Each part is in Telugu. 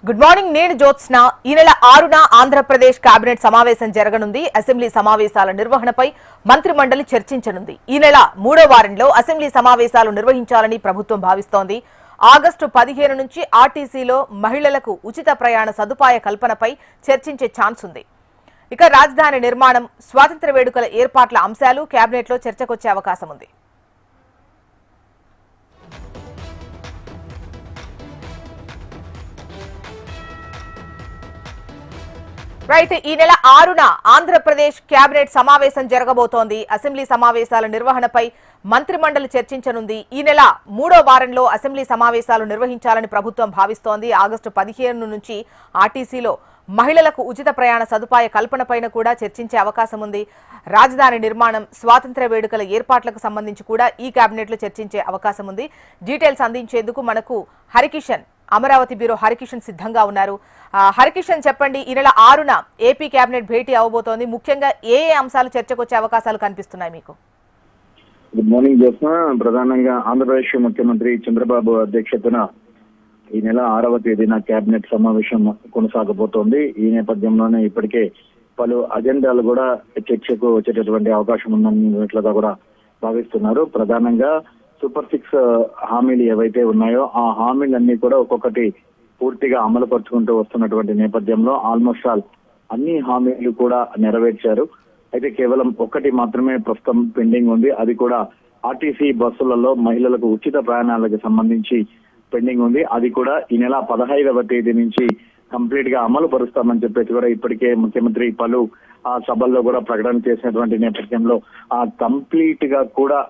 Good morning. నేను జ్యోత్స్న. ఈ నెల 6న ఆంధ్రప్రదేశ్ కేబినెట్ సమావేశం జరగనుంది. అసెంబ్లీ సమావేశాల నిర్వహణపై మంత్రి మండలి చర్చించనుంది. ఈ నెల 3వ వారంలో అసెంబ్లీ సమావేశాలు నిర్వహించాలని ప్రభుత్వం భావిస్తోంది. ఆగస్టు 15 నుంచి ఆర్టీసీలో మహిళలకు ఉచిత ప్రయాణ సదుపాయ కల్పనపై చర్చించే ఛాన్స్ ఉంది. ఇక రాజధాని నిర్మాణం, స్వాతంత్ర్య వేడుకల ఏర్పాట్ల అంశాలు కేబినెట్లో చర్చకొచ్చే అవకాశం ఉంది. రైట్. ఈ నెల 6న ఆంధ్రప్రదేశ్ కేబినెట్ సమావేశం జరగబోతోంది. అసెంబ్లీ సమావేశాల నిర్వహణపై మంత్రి మండలి చర్చించనుంది. ఈ నెల 3వ వారంలో అసెంబ్లీ సమావేశాలు నిర్వహించాలని ప్రభుత్వం భావిస్తోంది. ఆగస్టు 15 నుంచి ఆర్టీసీలో మహిళలకు ఉచిత ప్రయాణ సదుపాయ కల్పనపైన కూడా చర్చించే అవకాశం ఉంది. రాజధాని నిర్మాణం, స్వాతంత్ర్య వేడుకల ఏర్పాట్లకు సంబంధించి కూడా ఈ కేబినెట్లో చర్చించే అవకాశం ఉంది. డీటెయిల్స్ అందించేందుకు మనకు హరికిషన్, అమరావతి బ్యూరో హరికిషన్ సిద్ధంగా ఉన్నారు. హరికిషన్, చెప్పండి, ఈ నెల 6న ఏపీ కేబినెట్ భేటీ అవబోతోంది. ముఖ్యంగా ఏ అంశాలు చర్చకొచ్చే అవకాశాలు కనిపిస్తున్నాయి మీకు? Good morning Jyotsna. ప్రధానంగా ఆంధ్రప్రదేశ్ ముఖ్యమంత్రి చంద్రబాబు అధ్యక్షతన ఈ నెల 6వ తేదీన కేబినెట్ సమావేశం కొనసాగబోతోంది. ఈ నేపథ్యంలోనే ఇప్పటికే పలు అజెండాలు కూడా చర్చకు వచ్చేటటువంటి అవకాశం ఉన్నట్లుగా కూడా భావిస్తున్నారు. ప్రధానంగా సూపర్ 6 హామీలు ఏవైతే ఉన్నాయో ఆ హామీలన్నీ కూడా ఒక్కొక్కటి పూర్తిగా అమలు పరుచుకుంటూ వస్తున్నటువంటి నేపథ్యంలో ఆల్మోస్ట్ ఆల్ అన్ని హామీలు కూడా నెరవేర్చారు. అయితే కేవలం ఒక్కటి మాత్రమే ప్రస్తుతం పెండింగ్ ఉంది. అది కూడా ఆర్టీసీ బస్సులలో మహిళలకు ఉచిత ప్రయాణాలకు సంబంధించి పెండింగ్ ఉంది. అది కూడా ఈ నెల 15వ తేదీ నుంచి కంప్లీట్ గా అమలు పరుస్తామని చెప్పేసి కూడా ఇప్పటికే ముఖ్యమంత్రి పలు సభల్లో కూడా ప్రకటన చేసినటువంటి నేపథ్యంలో కంప్లీట్ గా కూడా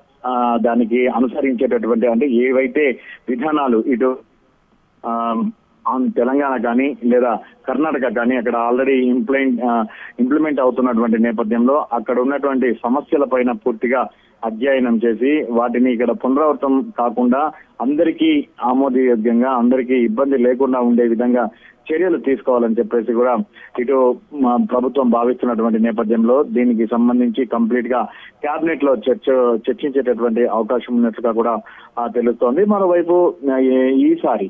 దానికి అనుసరించేటటువంటి అంటే ఏవైతే విధానాలు ఇటు తెలంగాణ కానీ లేదా కర్ణాటక కానీ అక్కడ ఆల్రెడీ ఇంప్లిమెంట్ అవుతున్నటువంటి నేపథ్యంలో అక్కడ ఉన్నటువంటి సమస్యల పైన పూర్తిగా అధ్యయనం చేసి వాటిని ఇక్కడ పునరావృతం కాకుండా అందరికీ ఆమోదయోగ్యంగా అందరికీ ఇబ్బంది లేకుండా ఉండే విధంగా చర్యలు తీసుకోవాలని చెప్పేసి కూడా ఇటు ప్రభుత్వం భావిస్తున్నటువంటి నేపథ్యంలో దీనికి సంబంధించి కంప్లీట్ గా కేబినెట్ లో చర్చించేటటువంటి అవకాశం ఉన్నట్లుగా కూడా తెలుస్తోంది. మరోవైపు ఈసారి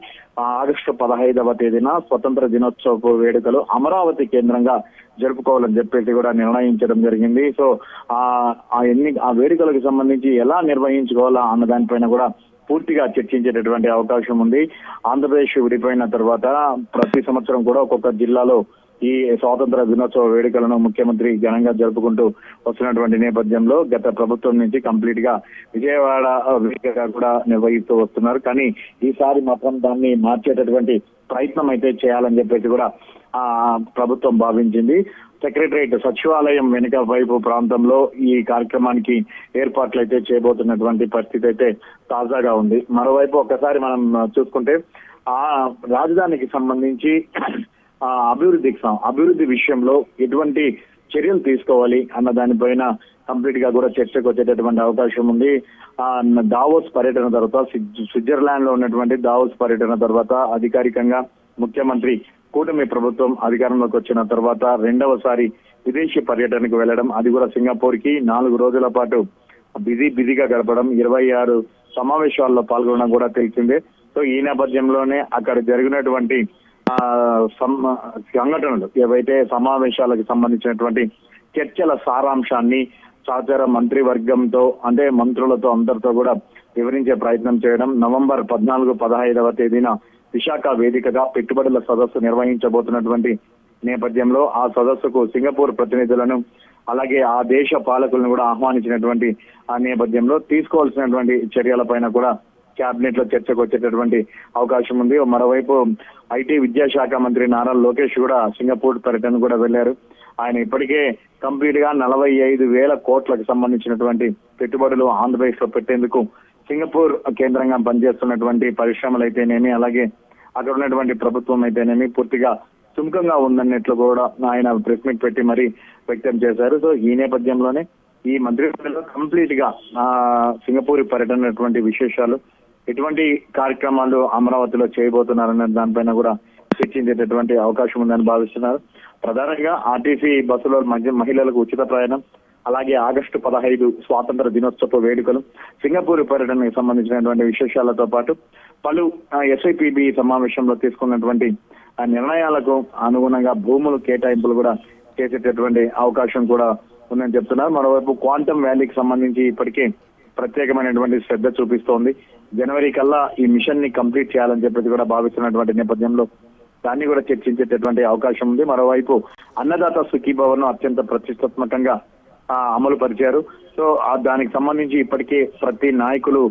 ఆగస్టు 15వ తేదీన స్వతంత్ర దినోత్సవ వేడుకలు అమరావతి కేంద్రంగా జరుపుకోవాలని చెప్పేసి కూడా నిర్ణయించడం జరిగింది. సో ఆ వేడుకలకు సంబంధించి ఎలా నిర్వహించుకోవాలా అన్న దానిపైన కూడా పూర్తిగా చర్చించేటటువంటి అవకాశం ఉంది. ఆంధ్రప్రదేశ్ విడిపోయిన తర్వాత ప్రతి సంవత్సరం కూడా ఒక్కొక్క జిల్లాలో ఈ స్వాతంత్ర దినోత్సవ వేడుకలను ముఖ్యమంత్రి ఘనంగా జరుపుకుంటూ వస్తున్నటువంటి నేపథ్యంలో గత ప్రభుత్వం నుంచి కంప్లీట్ గా విజయవాడ వేదికగా కూడా నిర్వహిస్తూ వస్తున్నారు. కానీ ఈసారి మాత్రం దాన్ని మార్చేటటువంటి ప్రయత్నం అయితే చేయాలని చెప్పేసి కూడా ప్రభుత్వం భావించింది. సెక్రటరియట్ సచివాలయం వెనుక వైపు ప్రాంతంలో ఈ కార్యక్రమానికి ఏర్పాట్లు అయితే చేయబోతున్నటువంటి పరిస్థితి అయితే తాజాగా ఉంది. మరోవైపు ఒక్కసారి మనం చూసుకుంటే ఆ రాజధానికి సంబంధించి అభివృద్ధి విషయంలో ఎటువంటి చర్యలు తీసుకోవాలి అన్న దానిపైన కంప్లీట్ గా కూడా చర్చకు వచ్చేటటువంటి అవకాశం ఉంది. దావోస్ పర్యటన తర్వాత స్విట్జర్లాండ్ లో ఉన్నటువంటి దావోస్ పర్యటన తర్వాత అధికారికంగా ముఖ్యమంత్రి కూటమి ప్రభుత్వం అధికారంలోకి వచ్చిన తర్వాత రెండవసారి విదేశీ పర్యటనకు వెళ్లడం, అది కూడా సింగపూర్ కి 4 రోజుల పాటు బిజీగా గడపడం, 26 సమావేశాల్లో పాల్గొనడం కూడా తెలిసిందే. సో ఈ నేపథ్యంలోనే అక్కడ జరిగినటువంటి సంఘటనలు ఏవైతే సమావేశాలకు సంబంధించినటువంటి చర్చల సారాంశాన్ని సహచార మంత్రివర్గంతో అంటే మంత్రులతో అందరితో కూడా వివరించే ప్రయత్నం చేయడం, నవంబర్ 14-15వ తేదీన విశాఖ వేదికగా పెట్టుబడుల సదస్సు నిర్వహించబోతున్నటువంటి నేపథ్యంలో ఆ సదస్సుకు సింగపూర్ ప్రతినిధులను అలాగే ఆ దేశ పాలకులను కూడా ఆహ్వానించినటువంటి ఆ నేపథ్యంలో తీసుకోవాల్సినటువంటి చర్యలపైన కూడా కేబినెట్ లో చర్చకు వచ్చేటటువంటి అవకాశం ఉంది. మరోవైపు ఐటీ విద్యాశాఖ మంత్రి నారా లోకేష్ కూడా సింగపూర్ పర్యటన కూడా వెళ్లారు. ఆయన ఇప్పటికే కంప్లీట్ గా 45,000 కోట్లకు సంబంధించినటువంటి పెట్టుబడులు ఆంధ్రప్రదేశ్ లో పెట్టేందుకు సింగపూర్ కేంద్రంగా పనిచేస్తున్నటువంటి పరిశ్రమలు అయితేనేమి అలాగే అక్కడ ఉన్నటువంటి ప్రభుత్వం అయితేనేమి పూర్తిగా సుముఖంగా ఉందన్నట్లు కూడా ఆయన ప్రెస్ మీట్ పెట్టి మరీ వ్యక్తం చేశారు. సో ఈ నేపథ్యంలోనే ఈ మంత్రివర్గంలో కంప్లీట్ గా సింగపూర్ పర్యటనటువంటి విశేషాలు, ఎటువంటి కార్యక్రమాలు అమరావతిలో చేయబోతున్నారనే దానిపైన కూడా చర్చించేటటువంటి అవకాశం ఉందని భావిస్తున్నారు. ప్రధానంగా ఆర్టీసీ బస్సులో మహిళలకు ఉచిత ప్రయాణం, అలాగే ఆగస్టు 15 స్వాతంత్ర దినోత్సవ వేడుకలు, సింగపూర్ పర్యటనకు సంబంధించినటువంటి విశేషాలతో పాటు పలు ఎస్ఐపిబి సమావేశంలో తీసుకున్నటువంటి ఆ నిర్ణయాలకు అనుగుణంగా భూములు కేటాయింపులు కూడా చేసేటటువంటి అవకాశం కూడా ఉందని చెప్తున్నారు. మరోవైపు క్వాంటమ్ వ్యాలీకి సంబంధించి ఇప్పటికే ప్రత్యేకమైనటువంటి శ్రద్ధ చూపిస్తోంది. జనవరి కల్లా ఈ మిషన్ ని కంప్లీట్ చేయాలని చెప్పేసి కూడా భావిస్తున్నటువంటి నేపథ్యంలో దాన్ని కూడా చర్చించేటటువంటి అవకాశం ఉంది. మరోవైపు అన్నదాత సుఖీభవన్ అత్యంత ప్రతిష్టాత్మకంగా అమలు పరిచారు. సో దానికి సంబంధించి ఇప్పటికే ప్రతి నాయకులు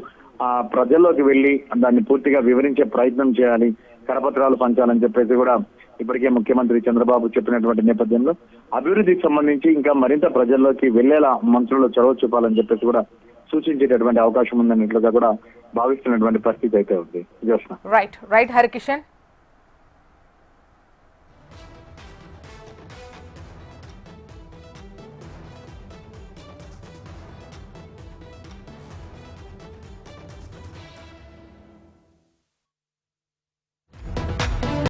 ప్రజల్లోకి వెళ్లి దాన్ని పూర్తిగా వివరించే ప్రయత్నం చేయాలి, కరపత్రాలు పంచాలని చెప్పేసి కూడా ఇప్పటికే ముఖ్యమంత్రి చంద్రబాబు చెప్పినటువంటి నేపథ్యంలో అభివృద్ధికి సంబంధించి ఇంకా మరింత ప్రజల్లోకి వెళ్లేలా మంత్రులు చొరవ చూపాలని చెప్పేసి కూడా సూచించేటటువంటి అవకాశం ఉందన్నట్లుగా కూడా భావిస్తున్నటువంటి పరిస్థితి అయితే ఉంది. రైట్ హరికిషన్.